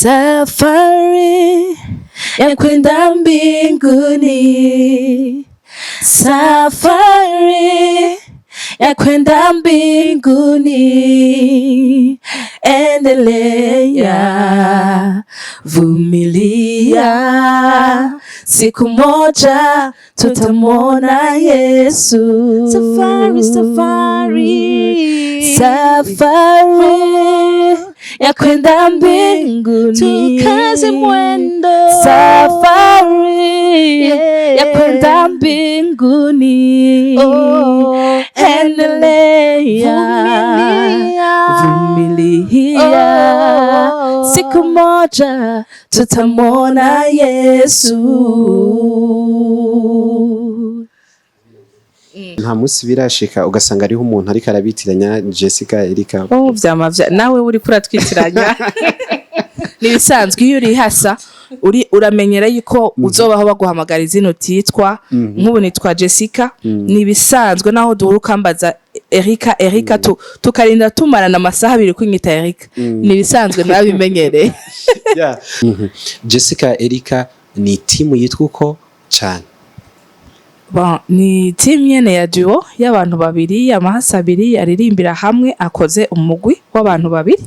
Safari ya kwenda mbinguni, safari ya kwenda mbinguni, endelea, vumilia, siku moja tutamwona Yesu. Safari, safari, safari ya kwenda mbinguni, tukaze mwendo, safari ya kwenda mbinguni, endelea, vumilia, siku moja tutamwona Yesu. Nta musi birashika ugasanga ariho umuntu ariko arabitiranya Jessica Erica. Vyama nawe uri kuratwitiranya. Nibisanzwe iyo uri hasa uramenyera yuko uzobaho baguhamagara izino titwa nk'ubu nitwa Jessica. Nibisanzwe naho duhuruka mbaza Erica tukarinda tumarana amasaha abiri kw'inyita Erica. Nibisanzwe nabimenyereye. Yeah. Jessica Erica ni timu yitwa uko cyane. Bon, ni team nyene ya duo y'abantu babiri, amahasa abiri aririmbira hamwe akoze umugwi w'abantu babiri.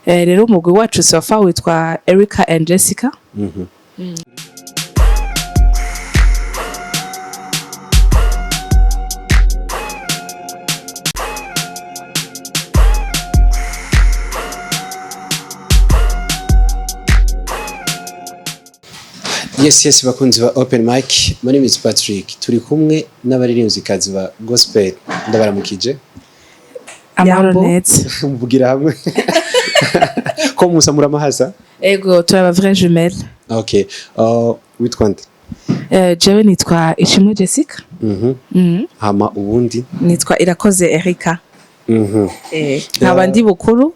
Rero umugwi wacu sofa witwa Erica and Jessica. Yes, bakunzi ba Open Mic. My name is Patrick. Turi kumwe n'abaririmbyikazi ba gospel. Ndabaramukije. Amahoro neza. Muvugira hamwe. Ko musamura amahasa? Ego, turaba vrai jumelle. Okay. Witwa nde? Jewe nitwa ISHIMWE Jessica. Hama ubundi nitwa IRAKOZE Erica. Nkaba ndi bukuru.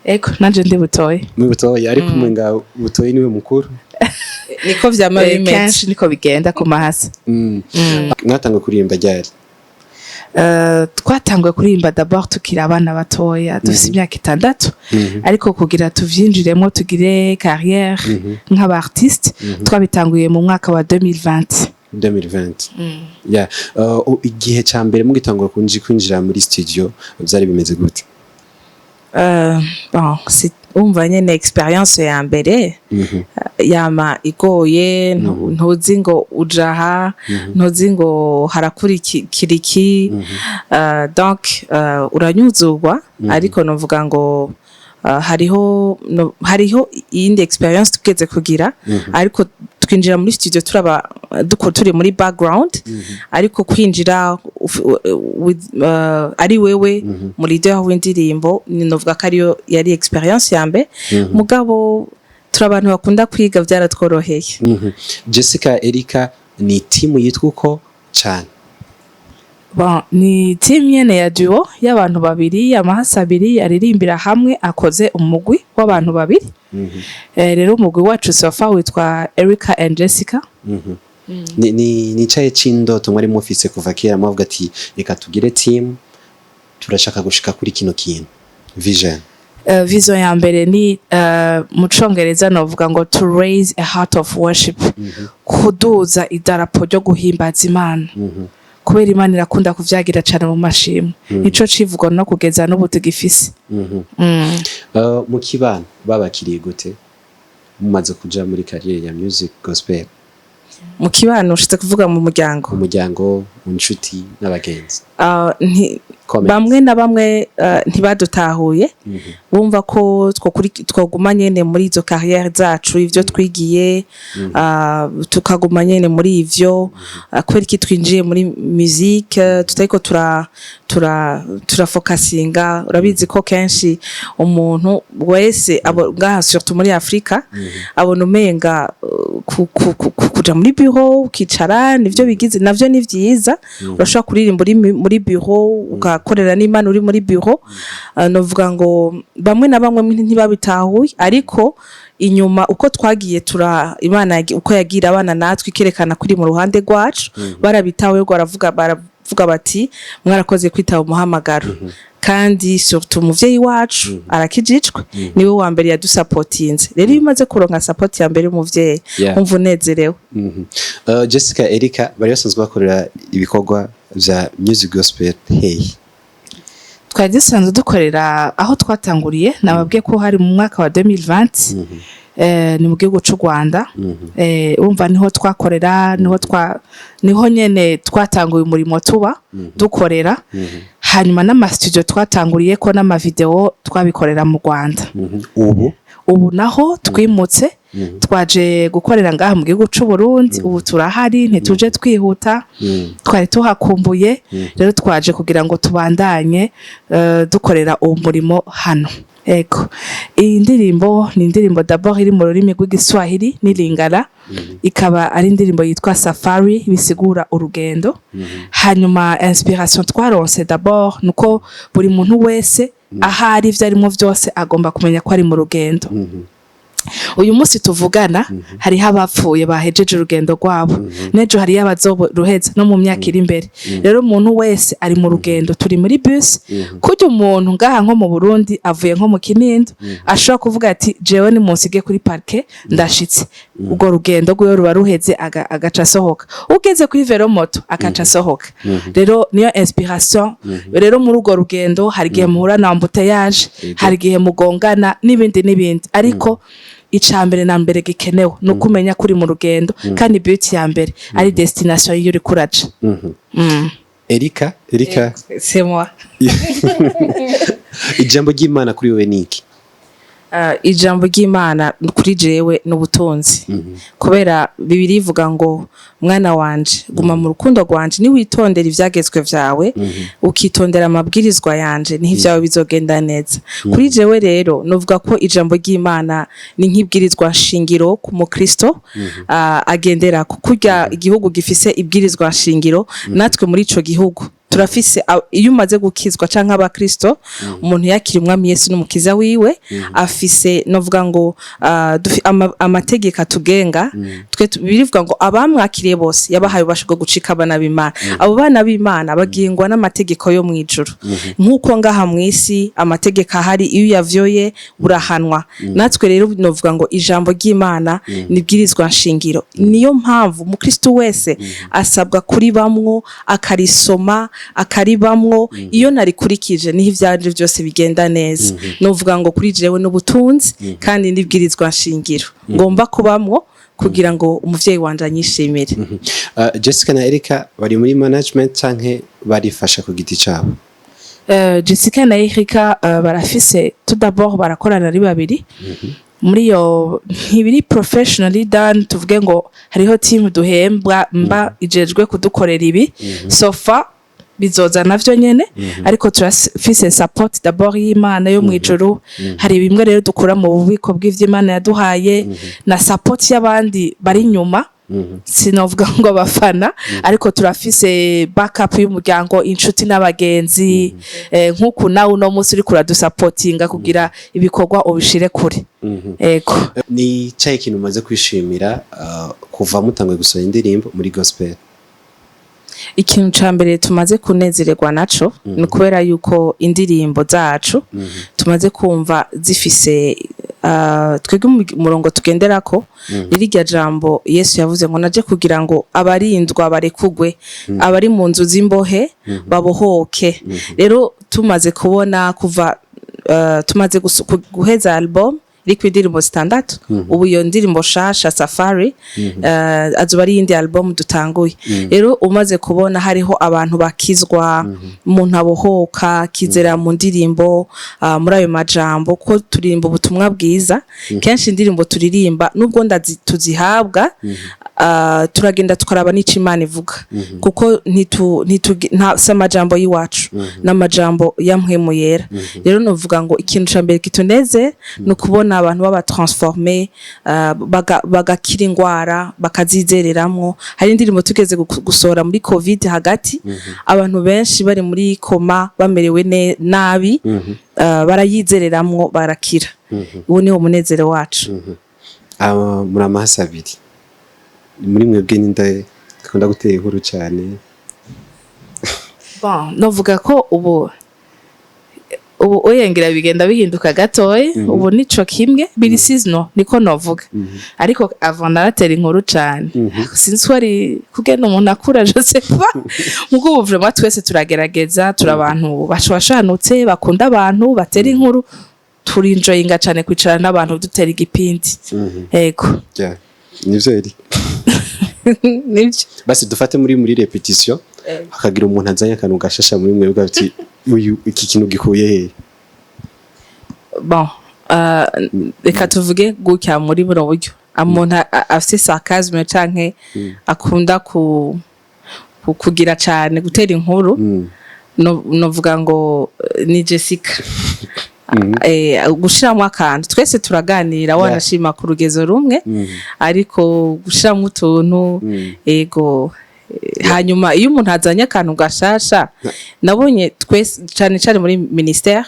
Ego, nanje ndi butoye. Mu butoye ariko umenga butoye niwe mukuru. Niko vyama bimeze. Kenshi niko bigenda ku mahasa. Mwatanga kuririmba ryari? Twatangwe kuririmba d'abord tukira abana batoya dufite imyaka 6 ariko kugira tuvyinjiremo tugire carrière nk'aba artiste twabitanguye mu mwaka wa 2020. Yeah. Igihe ca mbere mu gitangura kwinjira muri studio byari bimeze gute? Bon, c'est umva nyene experience ya mbere yama igoye ntuzi ngo ujaha ntuzi ngo harakurikiriki donc uranyuzurwa ariko novuga ngo hariho iyindi experience tugeze kugira ariko twinjira muri studio turi muri background ariko kwinjira ari wewe muri leader w'indirimbo novuga ko ariyo yari experience yambe mugabo turabantu bakunda kwiga byaratworoheye. Jessica Erica ni timu yitwa uko cyane? Bon, ni team nyene ya duo y'abantu babiri, amahasa abiri aririmbira hamwe akoze umugwi w'abantu babiri. Rero umugwi wacu sofa witwa Erica and Jessica. Ni caye cindoto mwari mufise kuva kera mwavuga ati reka tugire team turashaka gushika kuri kino kintu vision. Vision ya mbere ni mu Congereza novuga ngo to raise a heart of worship, kuduza idarapo ryo guhimbaza Imana. Kubera Imana irakunda kuvyagira cyane mu mashimwe. Nico civugo no kugeza no butugifise. Mu kibano babakiriye gute mumaze kuja muri career ya music gospel? Mu kibano ushitse kuvuga mu muryango. Mu nshuti n'abagenzi. Bamwe na bamwe ntibadutahuye bumva ko twoguma nyene muri izo carrière zacu ivyo twigiye tukaguma nyene muri ivyo kweri ki twinjiye muri musique tutariko focusinga. Urabizi ko kenshi umuntu wese ngaha surtout muri Afrika abona umenga kuja muri bureau ukicara nivyo bigize navyo ni vyiza urashobora kuririmba muri bureau ugakorera n'Imana uri muri bureau. Novuga ngo bamwe na bamwe ntibabitahuye ariko inyuma uko twagiye Imana uko yagira abana natwe ikerekana kuri mu ruhande rwacu barabitahuye ngo baravuga baravuga bati mwarakoze kwitaba umuhamagaro kandi surtout umuvyeyi wacu arakijijwe niwe wa mbere yadusapotinze rero iyo umaze kuronka support ya mbere umuvyeyi umva unezerewe. Jessica Erica bari basanzwe bakorera ibikorwa vya music gospel twari dusanzwe dukorera aho twatanguriye nababwiye ko hari mu mwaka wa 2020 ni mu gihugu cy'u Rwanda urumva niho twakorera niho nyene twatanguye umurimo tuba dukorera hanyuma n'amastudio twatanguriye ko n'amavideo twabikorera mu Rwanda. Ubu naho twimutse twaje gukorera ngaha mu gihugu cy'u Burundi ubu turahari ntituje twihuta twari tuhakumbuye rero twaje kugira ngo tubandanye dukorera umurimo hano. Eko iyi ndirimbo ni indirimbo d'abord iri mu rurimi rw'igiswahili n'ilingala ikaba ari indirimbo yitwa Safari bisigura urugendo. Hanyuma inspiration twaronse d'abord nuko buri muntu wese ahari ivyo arimo vyose agomba kumenya ko ari mu rugendo. Uyu munsi tuvugana hari abapfuye bahejeje urugendo rwabo nejo hari yabazoruheza no mu myaka iri imbere rero umuntu wese ari mu rugendo turi muri bus kujya umuntu ngaha nko mu Burundi avuye nko mu Kinindo ashobora kuvuga ati jewe ni munsige kuri parke ndashitse ubwo rugendo rwo ruba ruheze agaca sohoka ugeze kuri velomoto akaca sohoka rero niyo inspiration rero muri urwo rugendo hari gihe muhura na embouteillage hari gihe mugongana n'ibindi ariko icambere na mbere gikenewe no kumenya kuri mu rugendo kandi beauty ya mbere ari destination yuri kuraje. Erica c'est moi. Ijambo ry'Imana kuri wewe niki? Ijambo ry'Imana kuri jewe n'ubutunzi kubera bibiri ivuga ngo mwana wanje guma mu rukundo rwanje ni witondera ivyagezwe vyawe ukitondera amabwirizwa yanje niho ivyawe bizogenda neza. Kuri jewe rero novuga ko ijambo ry'Imana ni nk'ibwirizwa shingiro ku mukristo agendera kurya igihugu gifise ibwirizwa shingiro natwe muri ico gihugu turafise iyo umaze gukizwa canka abakristo umuntu yakiri umwami Yesu n'umukiza wiwe afise novuga ngo amategeko atugenga twe birivuga ngo abamwakiriye bose yabahaye ubashobora gucika abana b'Imana abo bana b'Imana bagingwa n'amategeko yo mwijuru nkuko ngaha mwisi amategeko ahari iyo yavyoye urahanwa natwe rero novuga ngo ijambo ry'Imana nibwirizwa nshingiro niyo mpamvu umukristo wese asabwa kuri bamwo akarisoma akaribamwo iyo narikurikije niho ivyanje byose bigenda neza novuga ngo kuri jewe n'ubutunzi kandi ndibwirizwa nshingiro ngomba kubamwo kugira ngo umuvyeyi wanje anyishimire. Jessica na Erica bari muri management canke barifasha ku giti cabo? Jessica na Erica barafise tout d'abord barakorana ari babiri muri yo ntibiri professionally done tuvuge ngo hariho team duhembwa mba ijejwe kudukorera ibi sofa bizoza navyo nyene ariko turafise support d'abord y'Imana yo mwijuru hari bimwe rero dukura mu bubiko bw'ivy'Imana yaduhaye na support y'abandi bari nyuma sinovuga ngo abafana ariko turafise backup y'umuryango inshuti n'abagenzi nkuko nawe no munsi uri kuradusupportinga kugira ibikorwa ubishire kure. Ego ni cyaye kintu umaze kwishimira kuva mutanguye gusohora indirimbo muri gospel? Ikintu cambere tumaze kunezererwa naco ni kubera yuko indirimbo zacu tumaze kumva zifise twebwe umurongo tugenderako rirya jambo Yesu yavuze ngo naje kugira ngo abarindwa barekugwe abari mu nzu z'imbohe babohoke. Rero tumaze kubona kuva tumaze guheza album iri indirimbo zitandatu ubu iyo ndirimbo shasha Safari azuba ari indi album dutanguye rero umaze kubona hariho abantu bakizwa umuntu abohoka kizera mu ndirimbo muri ayo majambo ko turirimba ubutumwa bwiza kenshi indirimbo turirimba nubwo tuzihabwa turagenda tukaraba n'ico Imana ivuga kuko nta samajambo yiwacu n'amajambo yamhemu yera. Rero novuga ngo ikintu cambere kituneze no kubona abantu baba transformer bagakira ingwara bakazizereramwo. Hari indirimbo tugeze gusora muri covid hagati abantu benshi bari muri koma bamerewe nabi barayizereramwo barakira. Ubu ni umunezero wacu. Muri amahasa abiri muri mwebwe n'inda kunda gutera inkuru cyane bon novuga ko ubu oyengera bigenda bihinduka gatoye ubu nico kimwe biri seasonal niko novuga ariko avant naratera inkuru cyane sinzi wari kugenda umuntu akura Josepha mugo ubu vraiment twese turagerageza turabantu bashwashanutse bakunda abantu batera inkuru turi enjoyinga cyane kwicara n'abantu dutera igipindi yego nivyo eri nivyo basi dufate muri repetition hakagira umuntu azanye akantu gashasha muri mwe bwa biti uyu iki kintu gikuye he bon reka tuvuge gutya muri buno buryo umuntu afite sarcasme canke akunda kugira cyane gutera inkuru novuga ngo ni Jessica gushiramo akantu twese turaganira wanashima ku rugezo rumwe ariko gushiramo utuntu ego hanyuma iyo umuntu azanye akantu gashasha nabonye twese cyane muri ministère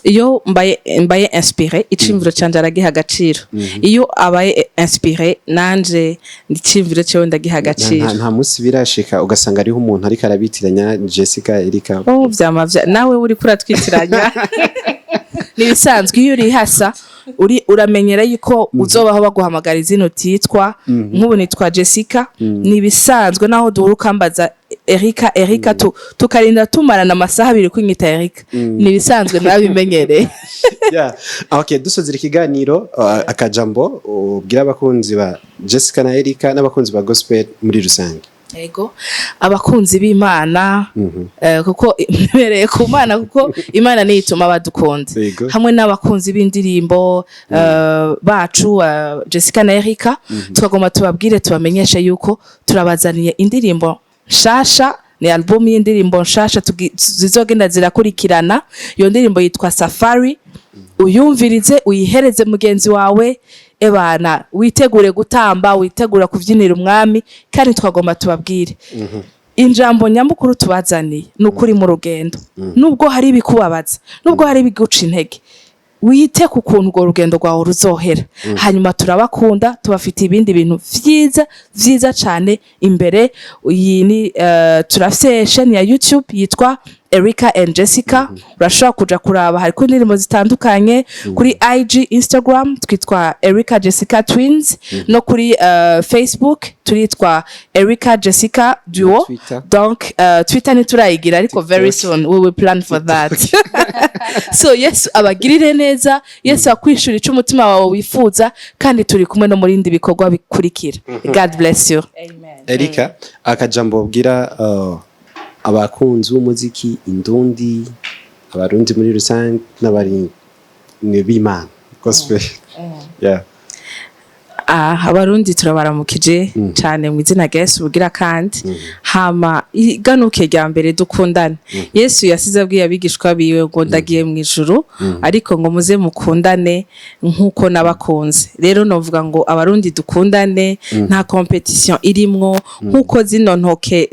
iyo mbaye inspiré icimviro canje aragiha agaciro iyo abaye inspiré nanje icimviro cyo ndagiha agaciro nta musi birashika ugasanga ariho umuntu ariko arabitiranya Jessica Erica vyama nawe uri kuratwitiranya nibisanzwe iyo uri hasa uramenyera yuko uzobaho baguhamagara izino titwa nk'ubu nitwa Jessica nibisanzwe naho duhurukambaza Erica tukarinda tumarana amasaha abiri kwinyita Erica nibisanzwe nabimenyereye okay dusozera ikiganiro akajambo ubwira abakunzi ba Jessica na Erica n'abakunzi ba gospel muri rusange Ego abakunzi b'Imana kuko imereye ku Mana kuko Imana ni ituma badukunda hamwe n'abakunzi b'indirimbo bacu Jessica na Erica twagomba tubabwire tubamenyesha yuko turabazaniye indirimbo shasha ni album y'indirimbo shasha zizogenda zirakurikirana iyo ndirimbo yitwa Safari uyumvirize uyihereze mugenzi wawe ebana witegure gutamba witegura kuvyinira umwami kandi twagomba tubabwire injambo nyamukuru tubazaniye nukuri mu rugendo nubwo hari ibikubabaza nubwo hari ibiguca intege wite ku kuntu urwo rugendo rwawe ruzohera hanyuma turabakunda tubafite ibindi bintu vyiza cyane imbere iyi ni turafite chaîne ya YouTube yitwa Erica and Jessica urashobora kuja kuraba hari ku ndirimbo zitandukanye kuri IG Instagram twitwa Erica Jessica Twins no kuri Facebook turitwa Erica Jessica Duo donc Twitter ntiturayigira ariko very soon we will plan for that so yes abagirire neza yes akwishura ico umutima wawe wifuza kandi turi kumwe no muri indi bikorwa bikurikira God bless you amen Erica akajambo bwira abakunzi b'umuziki indundi abarundi muri rusange n'abari b'Imana gospel abarundi turabaramukije cyane mu izina rya Yesu bugira kandi hama iganuke rya mbere dukundane Yesu yasize abwiye abigishwa biwe ngo ndagiye mu ijuru ariko ngo muze mukundane nkuko nabakunze rero novuga ngo abarundi dukundane nta competition irimwo nkuko zino ntoke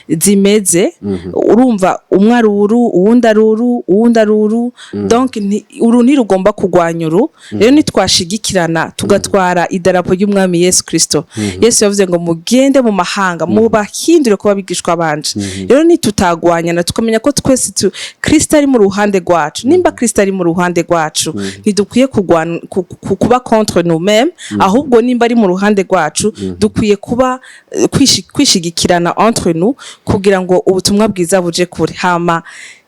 zimeze urumva umwe aruru uwundi aruru donc uru ntirugomba kugwanya uru rero nitwashigikirana tugatwara idarapo y'umwami Yesu Kristo Yesu yavuze ngo mugende mu mahanga mubahindure kuba bigishwa banje rero nitutagwanyana tukamenya ko twese Kristo ari mu ruhande rwacu nimba Kristo ari mu ruhande rwacu ntidukwiye kuba contre nous-mêmes ahubwo nimba ari mu ruhande rwacu dukwiye kuba kwishigikirana entre nous kugira ngo ubutumwa bwiza buje kure hama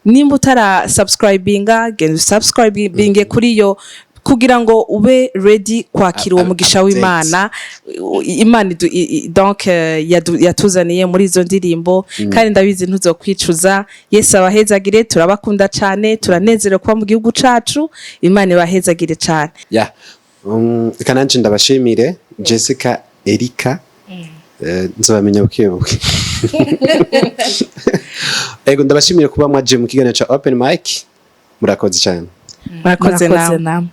nimba utara subscribinga gen subscribinge kuri yo kugira ngo ube ready kwakira uwo mugisha w'Imana Imana donc yatuzaniye muri izo ndirimbo kandi ndabizi ntuzokwicuza Yesu abahezagire turabakunda cyane turanezerewe kuba mu gihugu cacu Imana ibahezagire cyane kananje ndabashimire Jessica Erica nzabamenya bukebuke ego ndabashimire kuba mwaje mu kiganiro cha open mic murakoze cyane murakoze namwe